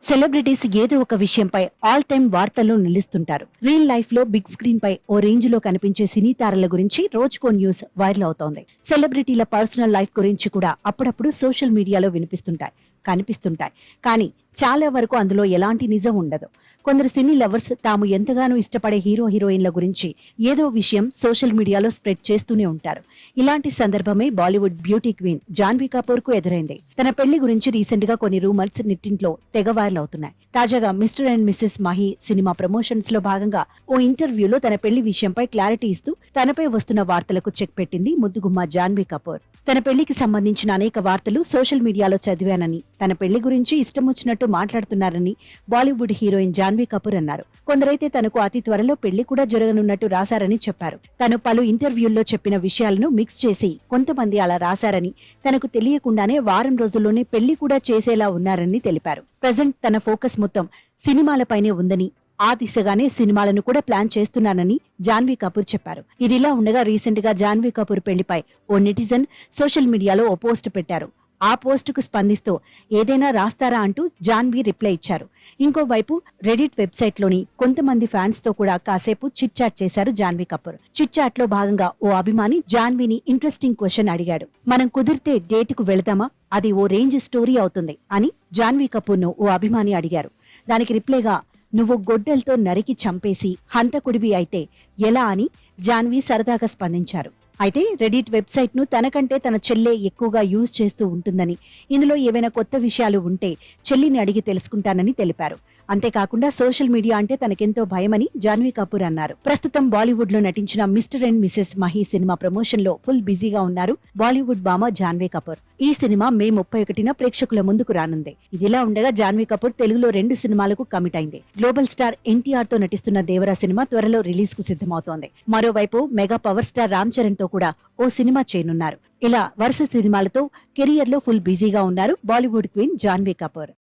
Celebrities ఏదో ఒక విషయంపై ఆల్ టైమ్ వార్తల్లో నిలుస్తుంటారు. రియల్ లైఫ్ లో బిగ్ స్క్రీన్ పై ఓ రేంజ్ లో కనిపించే సినీ తారల గురించి రోజుకో న్యూస్ వైరల్ అవుతోంది. సెలబ్రిటీల పర్సనల్ లైఫ్ గురించి కూడా అప్పుడప్పుడు సోషల్ మీడియాలో కనిపిస్తుంటాయి. కానీ చాలా వరకు అందులో ఎలాంటి నిజం ఉండదు. కొందరు సినీ లవర్స్ తాము ఎంతగానో ఇష్టపడే హీరోయిన్ల గురించి ఏదో విషయం సోషల్ మీడియాలో స్ప్రెడ్ చేస్తూనే ఉంటారు. ఇలాంటి సందర్భమే బాలీవుడ్ బ్యూటీ క్వీన్ జాన్వీ కపూర్ కు ఎదురైంది. తన పెళ్లి గురించి రీసెంట్ గా కొన్ని రూమర్స్ నెట్టింట్లో తెగ వైరల్ అవుతున్నాయి. తాజాగా mister and Mrs Mahi cinema promotions లో భాగంగా ఓ ఇంటర్వ్యూలో తన పెళ్లి విషయంపై క్లారిటీ ఇస్తూ తనపై వస్తున్న వార్తలకు చెక్ పెట్టింది ముద్దుగుమ్మ జాన్వీ కపూర్. తన పెళ్లికి సంబంధించిన అనేక వార్తలు సోషల్ మీడియాలో చదివానని, తన పెళ్లి గురించి ఇష్టం వచ్చినట్టు మాట్లాడుతున్నారని బాలీవుడ్ హీరోయిన్ జాన్వీ కపూర్ అన్నారు. కొందరైతే తనకు అతి త్వరలో పెళ్లి కూడా జరగనున్నట్టు రాశారని చెప్పారు. తను పలు ఇంటర్వ్యూల్లో చెప్పిన విషయాలను మిక్స్ చేసి కొంతమంది అలా రాశారని, తనకు తెలియకుండానే వారం రోజుల్లోనే పెళ్లి కూడా చేసేలా ఉన్నారని తెలిపారు. ప్రెజెంట్ తన ఫోకస్ మొత్తం సినిమాలపైనే ఉందని, ఆ దిశగానే సినిమాలను కూడా ప్లాన్ చేస్తున్నానని జాన్వీ కపూర్ చెప్పారు. ఇదిలా ఉండగా రీసెంట్ గా జాన్వీ కపూర్ పెళ్లిపై ఓ నెటిజన్ సోషల్ మీడియాలో ఓ పోస్ట్ పెట్టారు. ఆ పోస్టుకు స్పందిస్తూ ఏదైనా రాస్తారా అంటూ జాన్వీ రిప్లై ఇచ్చారు. ఇంకోవైపు రెడిట్ వెబ్సైట్ లోని కొంతమంది ఫ్యాన్స్ తో కూడా కాసేపు చిట్ చాట్ చేశారు జాన్వీ కపూర్. చిట్ చాట్ లో భాగంగా ఓ అభిమాని జాన్వీని ఇంట్రెస్టింగ్ క్వశ్చన్ అడిగాడు. మనం కుదిరితే డేట్ కు వెళదామా, అది ఓ రేంజ్ స్టోరీ అవుతుంది అని జాన్వీ కపూర్ ను ఓ అభిమాని అడిగారు. దానికి రిప్లైగా, నువ్వు గొడ్డలతో నరికి చంపేసి హంతకుడివి అయితే ఎలా అని జాన్వీ సరదాగా స్పందించారు. అయితే రెడిట్ వెబ్సైట్ ను తనకంటే తన చెల్లె ఎక్కువగా యూజ్ చేస్తూ ఉంటుందని, ఇందులో ఏవైనా కొత్త విషయాలు ఉంటే చెల్లిని అడిగి తెలుసుకుంటానని తెలిపారు. అంతేకాకుండా సోషల్ మీడియా అంటే తనకెంతో భయమని జాన్వీ కపూర్ అన్నారు. ప్రస్తుతం బాలీవుడ్ లో నటించిన mister and Mrs Mahi cinema promotion లో ఫుల్ బిజీగా ఉన్నారు బాలీవుడ్ భామ జాన్వీ కపూర్. ఈ సినిమా మే 31న ప్రేక్షకుల ముందుకు రానుంది. ఇదిలా ఉండగా జాన్వీ కపూర్ తెలుగులో 2 సినిమాలకు కమిట్ అయింది. గ్లోబల్ స్టార్ ఎన్టీఆర్ తో నటిస్తున్న దేవరా సినిమా త్వరలో రిలీజ్ కు సిద్ధమవుతోంది. మరోవైపు mega power star Ram Charan తో కూడా ఓ సినిమా చేయనున్నారు. ఇలా వరుస సినిమాలతో కెరియర్ లో ఫుల్ బిజీగా ఉన్నారు బాలీవుడ్ క్వీన్ జాన్వీ కపూర్.